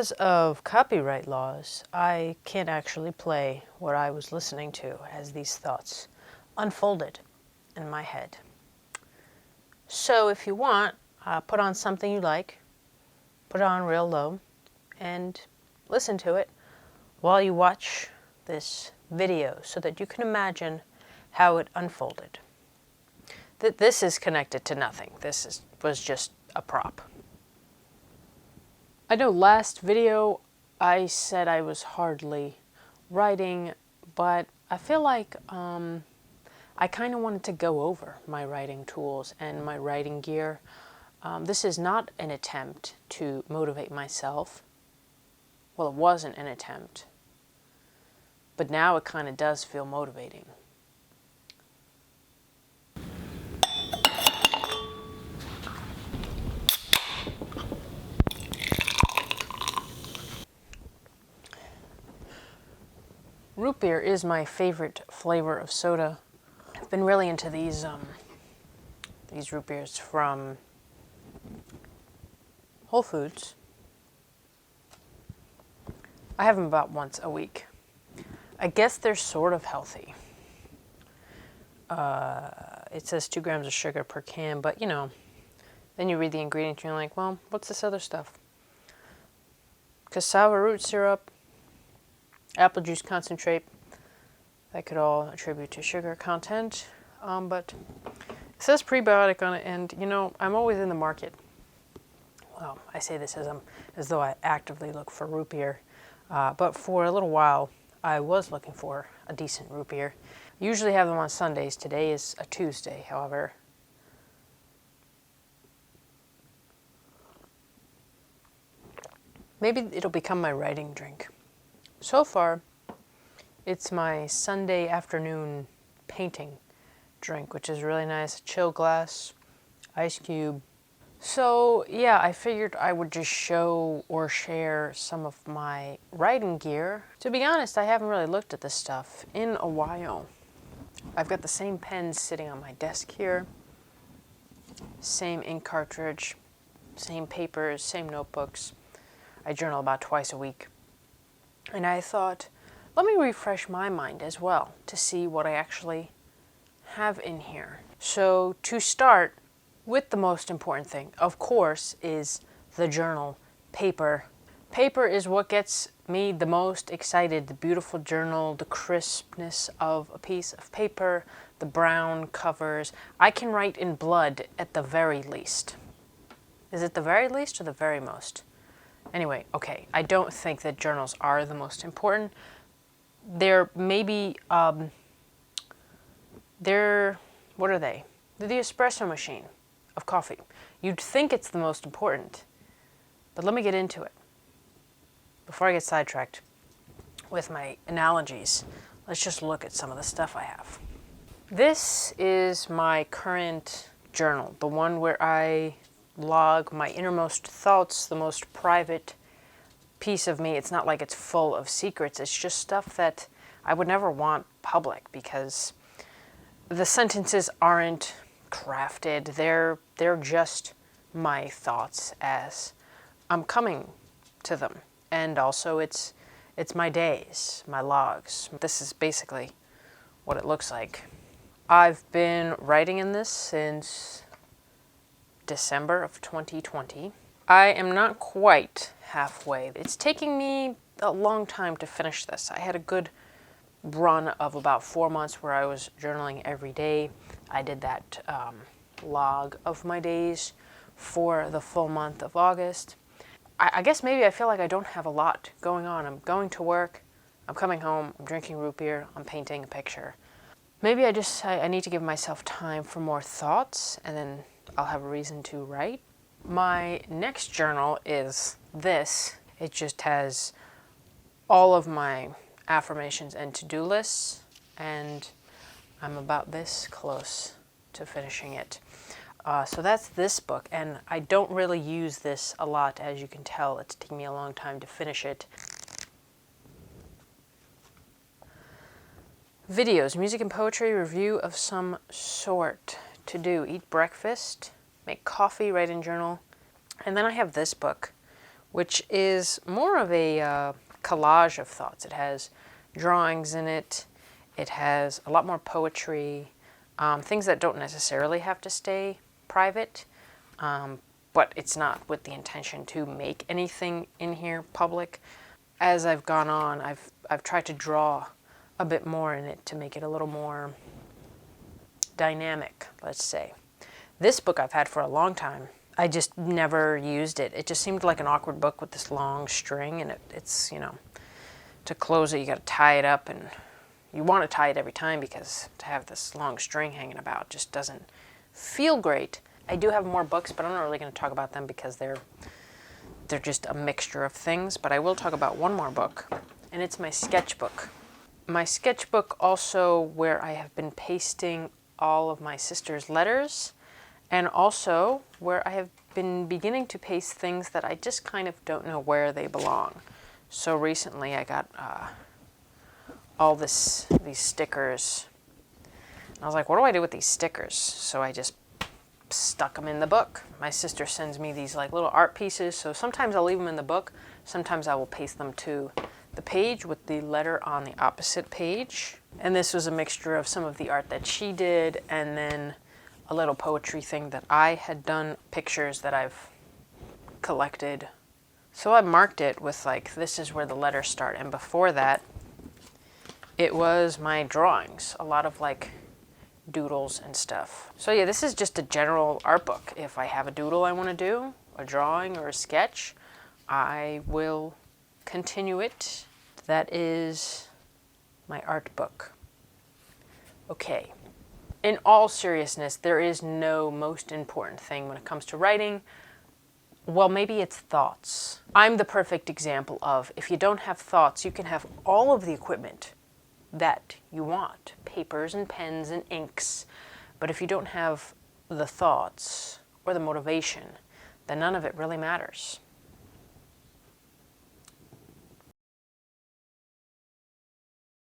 Because of copyright laws, I can't actually play what I was listening to as these thoughts unfolded in my head. So if you want, put on something you like, put it on real low, and listen to it while you watch this video so that you can imagine how it unfolded. This is connected to nothing. Was just a prop. I know last video I said I was hardly writing, but I feel like I kind of wanted to go over my writing tools and my writing gear. This is not an attempt to motivate myself. Well, it wasn't an attempt, but now it kind of does feel motivating. Root beer is my favorite flavor of soda. I've been really into these root beers from Whole Foods. I have them about once a week. I guess they're sort of healthy. It says 2 grams of sugar per can, but you know, then you read the ingredients and you're like, well, what's this other stuff? Cassava root syrup, apple juice concentrate. That could all attribute to sugar content, but it says prebiotic on it, and you know, I'm always in the market. Well, I say this as though I actively look for root beer, but for a little while I was looking for a decent root beer. I usually have them on Sundays. Today is a Tuesday, however. Maybe it'll become my writing drink. So far, it's my Sunday afternoon painting drink, which is really nice. Chill glass, ice cube. So yeah, I figured I would just show or share some of my writing gear. To be honest, I haven't really looked at this stuff in a while. I've got the same pens sitting on my desk here, same ink cartridge, same papers, same notebooks. I journal about twice a week. And I thought, let me refresh my mind as well to see what I actually have in here. So to start with, the most important thing, of course, is the journal paper. Paper is what gets me the most excited. The beautiful journal, the crispness of a piece of paper, the brown covers. I can write in blood at the very least. Is it the very least or the very most? Anyway, okay, I don't think that journals are the most important. They're maybe, what are they? They're the espresso machine of coffee. You'd think it's the most important, but let me get into it. Before I get sidetracked with my analogies, let's just look at some of the stuff I have. This is my current journal, the one where I log my innermost thoughts, the most private piece of me. It's not like it's full of secrets. It's just stuff that I would never want public because the sentences aren't crafted. They're just my thoughts as I'm coming to them. And also it's my days, my logs. This is basically what it looks like. I've been writing in this since December of 2020. I am not quite halfway. It's taking me a long time to finish this. I had a good run of about 4 months where I was journaling every day. I did that log of my days for the full month of August. I guess maybe I feel like I don't have a lot going on. I'm going to work, I'm coming home, I'm drinking root beer, I'm painting a picture. Maybe I need to give myself time for more thoughts, and then I'll have a reason to write. My next journal is this. It just has all of my affirmations and to-do lists, and I'm about this close to finishing it. So that's this book, and I don't really use this a lot, as you can tell. It's taking me a long time to finish it. Videos, music and poetry, review of some sort. To do, eat breakfast, make coffee, write in journal. And then I have this book, which is more of a collage of thoughts. It has drawings in it. It has a lot more poetry, things that don't necessarily have to stay private, but it's not with the intention to make anything in here public. As I've gone on, I've tried to draw a bit more in it to make it a little more dynamic, let's say. This book I've had for a long time. I just never used it. It just seemed like an awkward book with this long string, and it's, to close it, you got to tie it up, and you want to tie it every time because to have this long string hanging about just doesn't feel great. I do have more books, but I'm not really going to talk about them because they're just a mixture of things. But I will talk about one more book, and it's my sketchbook. My sketchbook also where I have been pasting all of my sister's letters, and also where I have been beginning to paste things that I just kind of don't know where they belong. So recently I got all these stickers. I was like, what do I do with these stickers? So I just stuck them in the book. My sister sends me these like little art pieces, so sometimes I'll leave them in the book. Sometimes I will paste them to the page with the letter on the opposite page. And this was a mixture of some of the art that she did and then a little poetry thing that I had done, pictures that I've collected. So I marked it with like, this is where the letters start. And before that, it was my drawings, a lot of like doodles and stuff. So yeah, this is just a general art book. If I have a doodle I want to do, a drawing or a sketch, I will continue it. That is my art book. Okay. In all seriousness, there is no most important thing when it comes to writing. Well, maybe it's thoughts. I'm the perfect example of if you don't have thoughts, you can have all of the equipment that you want, papers and pens and inks. But if you don't have the thoughts or the motivation, then none of it really matters.